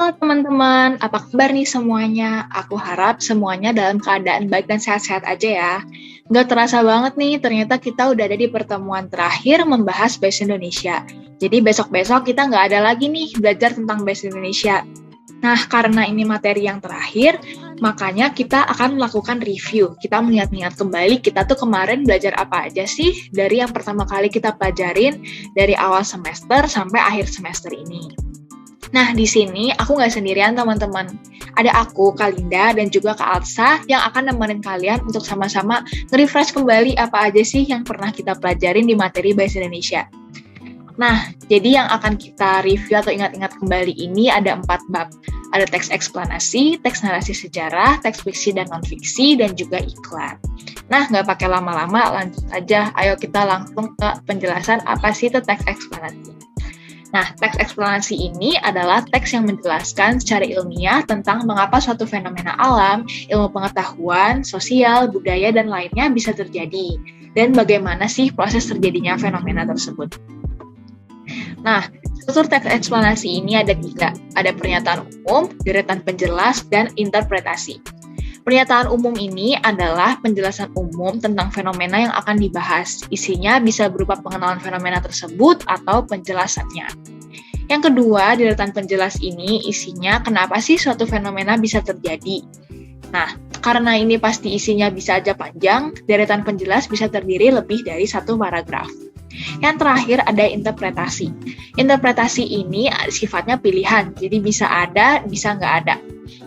Halo teman-teman, apa kabar nih semuanya? Aku harap semuanya dalam keadaan baik dan sehat-sehat aja ya. Nggak terasa banget nih, ternyata kita udah ada di pertemuan terakhir membahas Bahasa Indonesia. Jadi besok-besok kita nggak ada lagi nih belajar tentang Bahasa Indonesia. Nah, karena ini materi yang terakhir, makanya kita akan melakukan review. Kita mengingat-ingat kembali kita tuh kemarin belajar apa aja sih dari yang pertama kali kita pelajarin dari awal semester sampai akhir semester ini. Nah, di sini aku nggak sendirian, teman-teman. Ada aku, Kalinda, dan juga Kak Alsa yang akan nemenin kalian untuk sama-sama nge-refresh kembali apa aja sih yang pernah kita pelajarin di materi Bahasa Indonesia. Nah, jadi yang akan kita review atau ingat-ingat kembali ini ada 4 bab. Ada teks eksplanasi, teks narasi sejarah, teks fiksi dan non-fiksi, dan juga iklan. Nah, nggak pakai lama-lama, lanjut aja. Ayo kita langsung ke penjelasan apa sih itu teks eksplanasi. Nah, teks eksplanasi ini adalah teks yang menjelaskan secara ilmiah tentang mengapa suatu fenomena alam, ilmu pengetahuan, sosial, budaya, dan lainnya bisa terjadi, dan bagaimana sih proses terjadinya fenomena tersebut. Nah, struktur teks eksplanasi ini ada 3. Ada pernyataan umum, deretan penjelas, dan interpretasi. Pernyataan umum ini adalah penjelasan umum tentang fenomena yang akan dibahas. Isinya bisa berupa pengenalan fenomena tersebut atau penjelasannya. Yang kedua, deretan penjelas ini isinya kenapa sih suatu fenomena bisa terjadi. Nah, karena ini pasti isinya bisa aja panjang, deretan penjelas bisa terdiri lebih dari 1 paragraf. Yang terakhir ada interpretasi. Interpretasi ini sifatnya pilihan, jadi bisa ada, bisa nggak ada.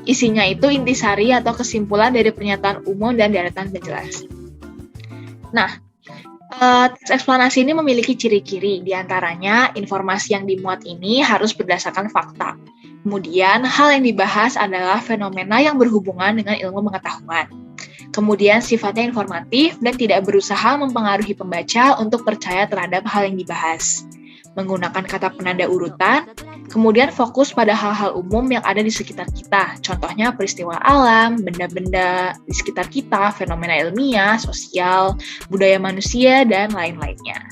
Isinya itu intisari atau kesimpulan dari pernyataan umum dan deretan penjelas. Nah, teks eksplanasi ini memiliki ciri-ciri, diantaranya informasi yang dimuat ini harus berdasarkan fakta. Kemudian, hal yang dibahas adalah fenomena yang berhubungan dengan ilmu pengetahuan. Kemudian, sifatnya informatif dan tidak berusaha mempengaruhi pembaca untuk percaya terhadap hal yang dibahas. Menggunakan kata penanda urutan, kemudian fokus pada hal-hal umum yang ada di sekitar kita. Contohnya peristiwa alam, benda-benda di sekitar kita, fenomena ilmiah, sosial, budaya manusia, dan lain-lainnya.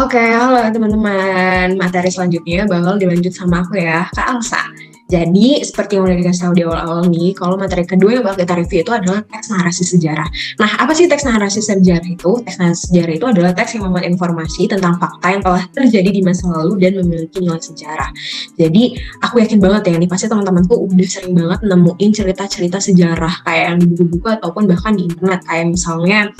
Oke, halo teman-teman. Materi selanjutnya bakal dilanjut sama aku ya, Kak Alsa. Jadi, seperti yang udah dikasih tahu di awal-awal nih, kalau materi kedua yang bakal kita review itu adalah teks narasi sejarah. Nah, apa sih teks narasi sejarah itu? Teks narasi sejarah itu adalah teks yang memuat informasi tentang fakta yang telah terjadi di masa lalu dan memiliki nilai sejarah. Jadi, aku yakin banget ya, nih pasti teman-teman tuh udah sering banget nemuin cerita-cerita sejarah kayak yang di buku-buku ataupun bahkan di internet, kayak misalnya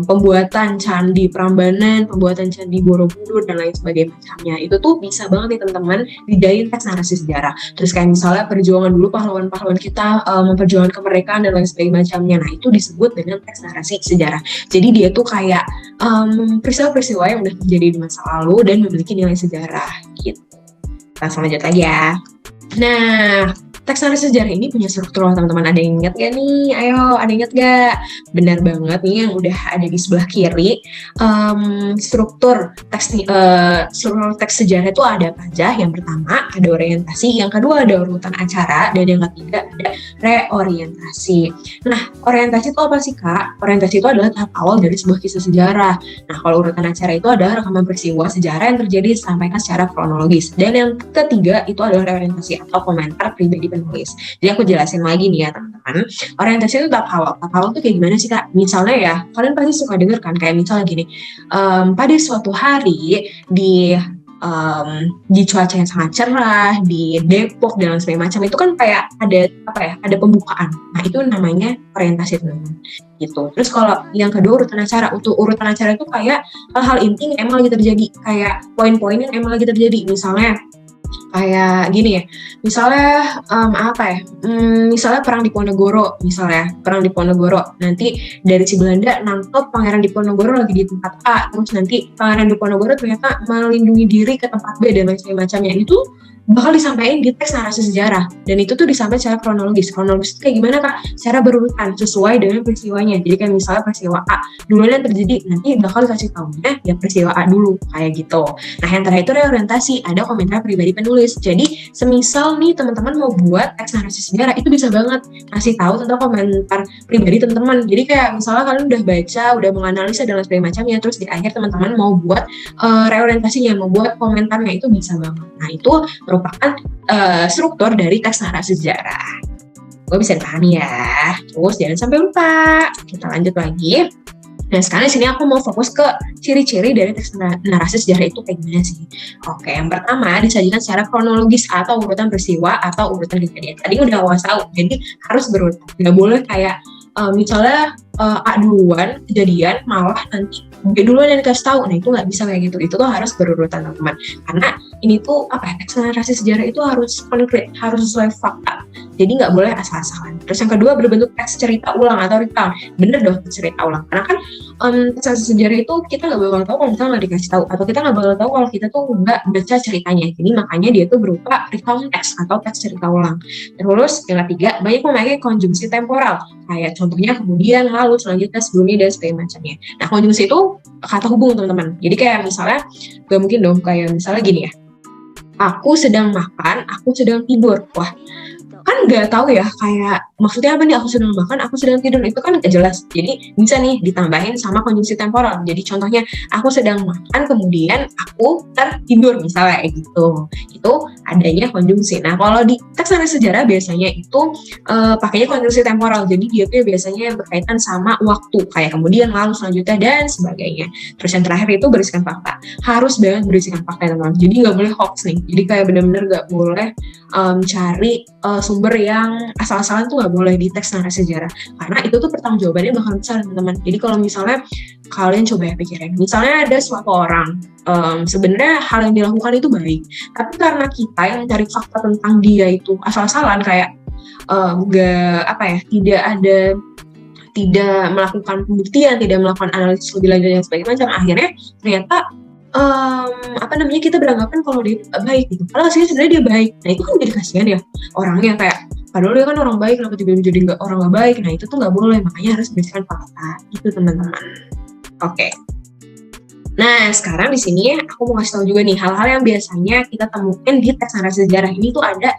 pembuatan candi Prambanan, pembuatan candi Borobudur, dan lain sebagainya macamnya. Itu tuh bisa banget nih teman-teman didain teks narasi sejarah. Terus kayak misalnya perjuangan dulu pahlawan-pahlawan kita memperjuangkan kemerdekaan dan lain sebagainya macamnya. Nah, itu disebut dengan teks narasi sejarah. Jadi dia tuh kayak peristiwa-peristiwa yang udah terjadi di masa lalu dan memiliki nilai sejarah gitu. Langsung lanjut lagi ya. Nah, teks narasi sejarah ini punya struktur loh teman-teman. Ada yang ingat gak nih? Ayo, ada yang ingat gak? Benar banget nih yang udah ada di sebelah kiri. Struktur teks sejarah itu ada apa aja? Yang pertama ada orientasi, yang kedua ada urutan acara, dan yang ketiga ada reorientasi. Nah, orientasi itu apa sih Kak? Orientasi itu adalah tahap awal dari sebuah kisah sejarah. Nah, kalau urutan acara itu adalah rekaman peristiwa sejarah yang terjadi disampaikan secara kronologis. Dan yang ketiga itu adalah reorientasi atau komentar pribadi penulis. Jadi aku jelasin lagi nih ya teman-teman. Orientasi itu tahap awal. Tahap awal itu kayak gimana sih Kak? Misalnya ya, kalian pasti suka denger kan kayak misalnya gini, pada suatu hari di cuaca yang sangat cerah di Depok dan lain sebagainya macam, itu kan kayak ada pembukaan. Nah, itu namanya orientasi teman-teman gitu. Terus kalau yang kedua urutan acara, untuk urutan acara itu kayak hal-hal inti yang emang lagi terjadi, kayak poin-poin yang emang lagi terjadi. Misalnya kayak gini ya, misalnya misalnya perang di Ponorogo, nanti dari si Belanda nangkep pangeran Diponegoro lagi di tempat A, terus nanti pangeran Diponegoro ternyata melindungi diri ke tempat B dan lain sebagainya. Itu bakal disampaikan di teks narasi sejarah, dan itu tuh disampaikan secara kronologis. Kronologis itu kayak gimana Kak? Secara berurutan sesuai dengan peristiwanya. Jadi kayak misalnya peristiwa A duluan yang terjadi, nanti bakal dikasih tahunya ya peristiwa A dulu, kayak gitu. Nah, yang terakhir itu reorientasi, ada komentar pribadi penulis. Jadi semisal nih teman-teman mau buat teks narasi sejarah, itu bisa banget kasih tahu tentang komentar pribadi teman-teman. Jadi kayak misalnya kalian udah baca, udah menganalisa dan lain sebagainya macamnya, terus di akhir teman-teman mau buat reorientasinya, mau buat komentarnya, itu bisa banget. Nah, itu merupakan struktur dari teks narasi sejarah. Gue bisa dipahami ya. Terus jangan sampai lupa. Kita lanjut lagi. Nah, sekarang di sini aku mau fokus ke ciri-ciri dari teks narasi sejarah itu kayak gimana sih? Oke, yang pertama disajikan secara kronologis atau urutan peristiwa atau urutan kejadian. Tadi udah awas tahu, jadi harus berurutan. Nggak boleh kayak misalnya A duluan kejadian, malah nanti B duluan yang dikasih tahu. Nah, itu nggak bisa kayak gitu. Itu tuh harus berurutan, teman-teman. Karena ini tuh teks narasi sejarah itu harus konkret, harus sesuai fakta. Jadi nggak boleh asal-asalan. Terus yang kedua berbentuk teks cerita ulang atau recount. Bener dong, teks cerita ulang. Karena kan teks sejarah itu kita nggak bakal tahu kalau kita nggak dikasih tahu, atau kita nggak bakal tahu kalau kita tuh nggak baca ceritanya. Jadi makanya dia tuh berupa recount teks atau teks cerita ulang. Terus yang ketiga, banyak memakai konjungsi temporal. Kayak contohnya kemudian, lalu, selanjutnya, sebelumnya, dan sebagainya macamnya. Nah, konjungsi itu kata hubung, teman-teman. Jadi kayak misalnya, nggak mungkin dong kayak misalnya gini ya. Aku sedang makan, aku sedang tidur. Wah, kan nggak tahu ya, kayak maksudnya apa nih, aku sedang makan, aku sedang tidur, itu kan nggak jelas. Jadi bisa nih ditambahin sama konjungsi temporal. Jadi contohnya, aku sedang makan, kemudian aku tertidur, misalnya kayak gitu. Itu adanya konjungsi. Nah, kalau di teks narasi sejarah biasanya itu pakainya konjungsi temporal. Jadi dia tuh biasanya berkaitan sama waktu, kayak kemudian, lalu, selanjutnya, dan sebagainya. Terus yang terakhir itu berisikan fakta. Harus banget berisikan fakta, teman-teman. Jadi nggak boleh hoax nih. Jadi kayak benar-benar nggak boleh cari sumber yang asal-asalan tuh nggak boleh di teks narasi sejarah, karena itu tuh pertanggungjawabannya bakal besar, teman-teman. Jadi kalau misalnya kalian coba ya pikirin, misalnya ada suatu orang sebenarnya hal yang dilakukan itu baik, tapi karena kita yang mencari fakta tentang dia itu asal-asalan, kayak tidak melakukan pembuktian, tidak melakukan analisis lebih lanjut dan sebagainya macam, akhirnya ternyata kita beranggapan kalau dia baik gitu. Padahal aslinya sebenarnya dia baik. Nah, itu kan jadi kasihan ya orangnya, kayak padahal dia kan orang baik, kenapa tiba-tiba jadi orang nggak baik. Nah, itu tuh nggak boleh, makanya harus berdasarkan fakta gitu, teman-teman. Oke. Nah, sekarang di sini aku mau kasih tahu juga nih hal-hal yang biasanya kita temukan di teks narasi sejarah ini tuh ada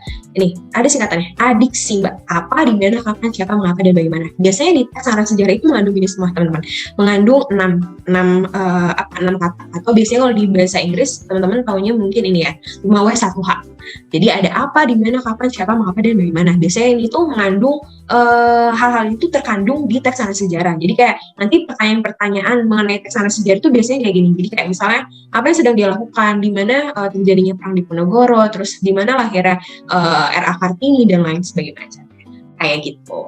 singkatannya, adiksi, Mbak. Apa, di mana, kapan, siapa, mengapa, dan bagaimana. Biasanya di teks narasi sejarah itu mengandung ini semua, teman-teman. Mengandung 6 kata. Atau biasanya kalau di bahasa Inggris, teman-teman taunya mungkin ini ya, 5W1H. Jadi ada apa, di mana, kapan, siapa, mengapa, dan bagaimana. Biasanya ini tuh mengandung hal-hal itu terkandung di teks narasi sejarah. Jadi kayak nanti pertanyaan-pertanyaan mengenai teks narasi sejarah itu biasanya kayak gini. Jadi kayak misalnya apa yang sedang dia lakukan, di mana terjadinya perang di Ponorogo, terus di mana lahirnya R.A. Kartini dan lain sebagainya. Kayak gitu.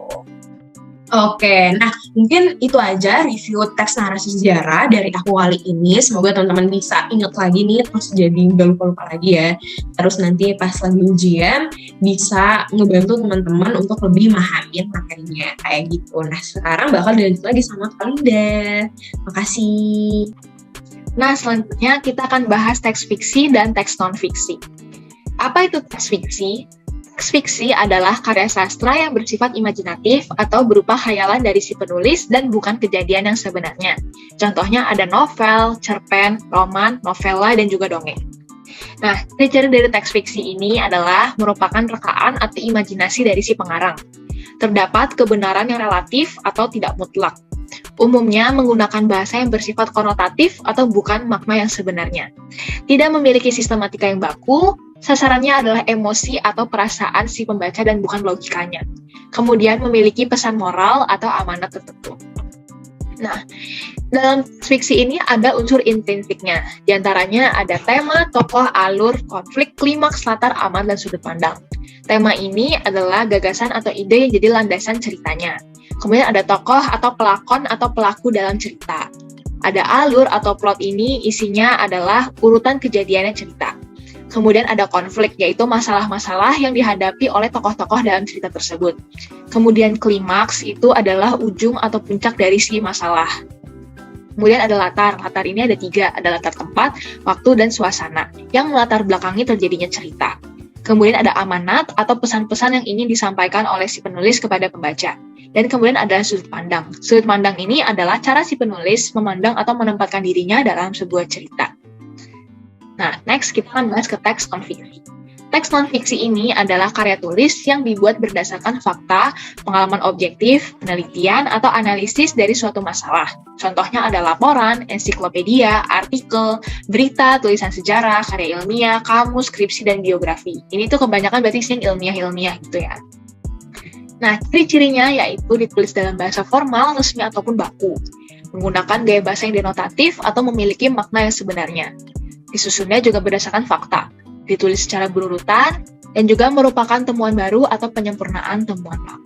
Oke, nah mungkin itu aja review teks narasi sejarah dari aku kali ini. Semoga teman-teman bisa ingat lagi nih, terus jadi nggak lupa-lupa lagi ya. Terus nanti pas lagi ujian bisa ngebantu teman-teman untuk lebih memahami materinya kayak gitu. Nah, sekarang bakal dilanjut lagi sama Kalinda. Makasih. Nah, selanjutnya kita akan bahas teks fiksi dan teks non-fiksi. Apa itu teks fiksi? Teks fiksi adalah karya sastra yang bersifat imajinatif atau berupa khayalan dari si penulis dan bukan kejadian yang sebenarnya. Contohnya ada novel, cerpen, roman, novela, dan juga dongeng. Nah, ciri-ciri dari teks fiksi ini adalah merupakan rekaan atau imajinasi dari si pengarang. Terdapat kebenaran yang relatif atau tidak mutlak. Umumnya menggunakan bahasa yang bersifat konotatif atau bukan makna yang sebenarnya. Tidak memiliki sistematika yang baku, sasarannya adalah emosi atau perasaan si pembaca dan bukan logikanya. Kemudian memiliki pesan moral atau amanat tertentu. Nah, dalam fiksi ini ada unsur intrinsiknya. Di antaranya ada tema, tokoh, alur, konflik, klimaks, latar, aman, dan sudut pandang. Tema ini adalah gagasan atau ide yang jadi landasan ceritanya. Kemudian ada tokoh atau pelakon atau pelaku dalam cerita. Ada alur atau plot, ini isinya adalah urutan kejadiannya cerita. Kemudian ada konflik, yaitu masalah-masalah yang dihadapi oleh tokoh-tokoh dalam cerita tersebut. Kemudian klimaks itu adalah ujung atau puncak dari si masalah. Kemudian ada latar. Latar ini ada 3, ada latar tempat, waktu, dan suasana, yang melatar belakangi terjadinya cerita. Kemudian ada amanat atau pesan-pesan yang ingin disampaikan oleh si penulis kepada pembaca. Dan kemudian ada sudut pandang. Sudut pandang ini adalah cara si penulis memandang atau menempatkan dirinya dalam sebuah cerita. Nah, next kita akan bahas ke teks non-fiksi. Teks non-fiksi ini adalah karya tulis yang dibuat berdasarkan fakta, pengalaman objektif, penelitian, atau analisis dari suatu masalah. Contohnya ada laporan, ensiklopedia, artikel, berita, tulisan sejarah, karya ilmiah, kamus, skripsi, dan biografi. Ini tuh kebanyakan berarti yang ilmiah-ilmiah gitu ya. Nah, ciri-cirinya yaitu ditulis dalam bahasa formal, resmi, ataupun baku, menggunakan gaya bahasa yang denotatif atau memiliki makna yang sebenarnya. Disusunnya juga berdasarkan fakta, ditulis secara berurutan, dan juga merupakan temuan baru atau penyempurnaan temuan lama.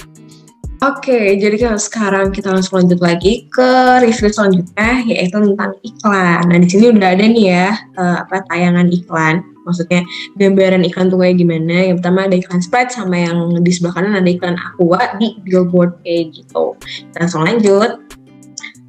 Oke, jadi kalau sekarang kita langsung lanjut lagi ke review selanjutnya, yaitu tentang iklan. Nah, di sini udah ada nih ya, tayangan iklan. Maksudnya gambaran iklan tuh kayak gimana. Yang pertama ada iklan Sprite, sama yang di sebelah kanan ada iklan Aqua di billboard kayak gitu. Kita langsung lanjut.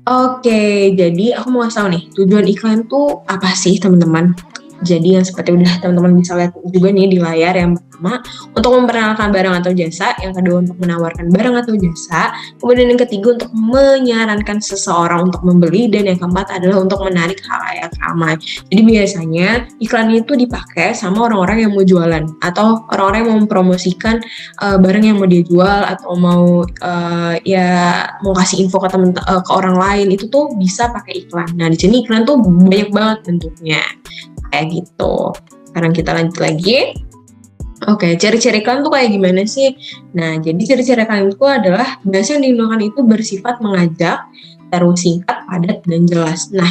Oke, jadi aku mau ngasih tau nih, tujuan iklan tuh apa sih teman-teman? Jadi yang seperti udah teman-teman bisa lihat juga nih di layar, yang pertama untuk memperkenalkan barang atau jasa, yang kedua untuk menawarkan barang atau jasa, kemudian yang ketiga untuk menyarankan seseorang untuk membeli, dan yang keempat adalah untuk menarik khalayak ramai. Jadi biasanya iklan itu dipakai sama orang-orang yang mau jualan atau orang-orang yang mau mempromosikan barang yang mau dia jual, atau mau mau kasih info ke ke orang lain, itu tuh bisa pakai iklan. Nah, di sini iklan tuh banyak banget bentuknya. Kayak gitu. Sekarang kita lanjut lagi. Oke, ciri-ciri iklan tuh kayak gimana sih? Nah, jadi ciri-ciri iklan itu adalah bahasa yang digunakan itu bersifat mengajak, terus singkat, padat, dan jelas. Nah,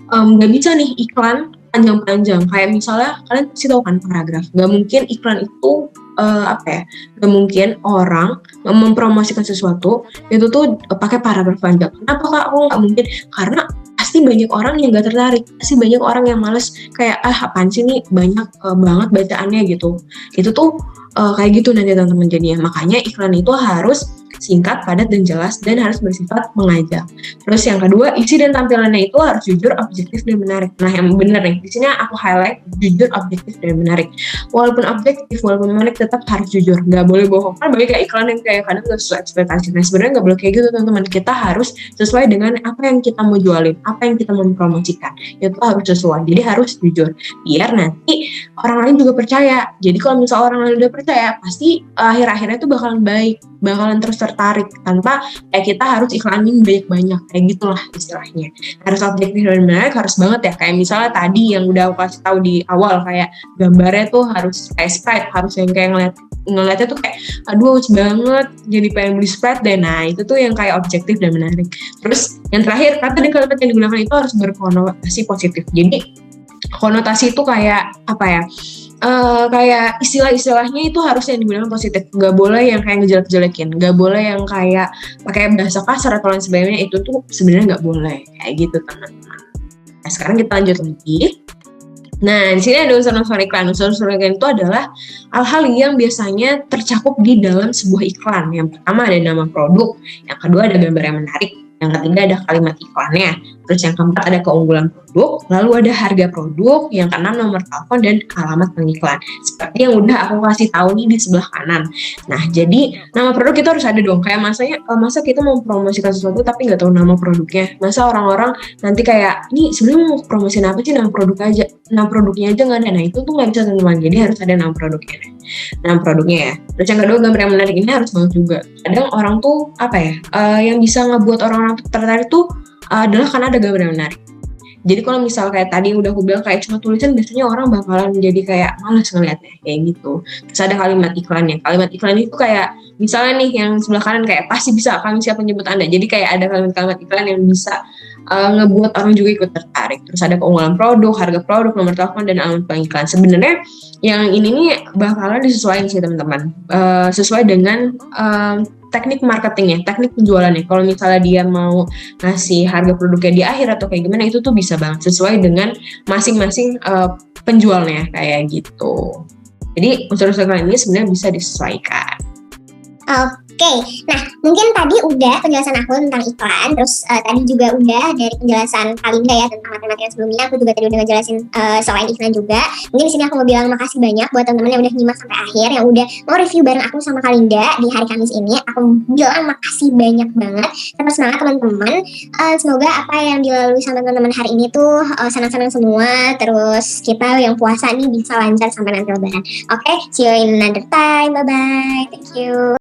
nggak bisa nih iklan panjang-panjang. Kayak misalnya kalian pasti tahu kan paragraf. Nggak mungkin iklan itu nggak mungkin orang mempromosikan sesuatu itu tuh pakai paragraf panjang. Kenapa kak? Aku nggak mungkin, karena pasti banyak orang yang gak tertarik, pasti banyak orang yang males, kayak apaan sih nih, banyak banget bacaannya gitu. Itu tuh kayak gitu nanti teman-teman jadinya. Makanya iklan itu harus singkat, padat, dan jelas, dan harus bersifat mengajak. Terus yang kedua, isi dan tampilannya itu harus jujur, objektif, dan menarik. Nah, yang benar nih, di sini aku highlight jujur, objektif, dan menarik. Walaupun objektif, walaupun menarik, tetap harus jujur. Gak boleh bohong. Kan banyak kayak iklan yang kayak kadang gak sesuai ekspektasi. Nah, sebenarnya gak boleh kayak gitu teman-teman. Kita harus sesuai dengan apa yang kita mau jualin, apa yang kita mau promosikan. Itu harus sesuai. Jadi harus jujur. Biar nanti orang lain juga percaya. Jadi kalau misalnya orang lain udah percaya, pasti akhir-akhirnya itu bakalan baik, bakalan terus tertarik, tanpa kita harus iklanin banyak-banyak, kayak gitulah istilahnya. Harus objektif dan menarik, harus banget ya. Kayak misalnya tadi yang udah aku kasih tahu di awal, kayak gambarnya tuh harus kayak Sprite, harus yang kayak ngeliatnya tuh kayak aduh haus banget, jadi pengen beli Sprite deh. Nah, itu tuh yang kayak objektif dan menarik. Terus yang terakhir, kata dan kalimat yang digunakan itu harus berkonotasi positif. Jadi konotasi itu kayak kayak istilah-istilahnya itu harus yang digunakan positif, nggak boleh yang kayak ngejelek-jelekin, nggak boleh yang kayak pakai bahasa kasar atau lain sebagainya. Itu tuh sebenarnya nggak boleh kayak gitu teman-teman. Nah, sekarang kita lanjut lagi. Nah, di sini ada unsur-unsur iklan. Unsur-unsur iklan itu adalah hal-hal yang biasanya tercakup di dalam sebuah iklan. Yang pertama ada nama produk, yang kedua ada gambar yang menarik, yang ketiga ada kalimat iklannya, terus yang keempat ada keunggulan produk, lalu ada harga produk, yang keenam nomor telepon dan alamat pengiklan. Seperti yang udah aku kasih tahu nih di sebelah kanan. Nah, jadi nama produk itu harus ada dong. Kayak masa kita mau promosikan sesuatu tapi nggak tahu nama produknya. Masa orang-orang nanti kayak, ini sebenarnya mau promosiin apa sih, nama produknya aja nggak ada. Nah, itu tuh nggak bisa teman-teman. Jadi harus ada nama produknya ya. Terus yang kedua, gambar yang menarik ini harus banget juga. Kadang orang tuh yang bisa ngebuat orang-orang tertarik tuh adalah karena ada gambar yang menarik. Jadi kalau misal kayak tadi udah aku bilang kayak cuma tulisan, biasanya orang bakalan jadi kayak malas ngeliatnya kayak gitu. Terus ada kalimat iklannya. Kalimat iklan itu kayak misalnya nih yang sebelah kanan kayak pasti bisa, kami siapa menyebut Anda. Jadi kayak ada kalimat-kalimat iklan yang bisa ngebuat orang juga ikut tertarik. Terus ada keunggulan produk, harga produk, nomor telepon, dan alamat pengiklan. Sebenarnya yang ini nih bakalan disesuaikan sih teman-teman. Sesuai dengan teknik marketingnya, teknik penjualannya. Kalau misalnya dia mau ngasih harga produknya di akhir atau kayak gimana, itu tuh bisa banget sesuai dengan masing-masing penjualnya kayak gitu. Jadi unsur-unsur ini sebenarnya bisa disesuaikan. Oke, nah mungkin tadi udah penjelasan aku tentang iklan, terus tadi juga udah dari penjelasan Kalinda ya tentang materi-materi yang sebelumnya. Aku juga tadi udah ngejelasin selain iklan juga. Mungkin di sini aku mau bilang makasih banyak buat teman-teman yang udah nyimak sampai akhir, yang udah mau review bareng aku sama Kalinda di hari Kamis ini. Aku bilang makasih banyak banget. Tetap semangat teman-teman. Semoga apa yang dilalui sama teman-teman hari ini tuh senang-senang semua. Terus kita yang puasa nih bisa lancar sampai nanti Lebaran. Oke, see you in another time. Bye bye. Thank you.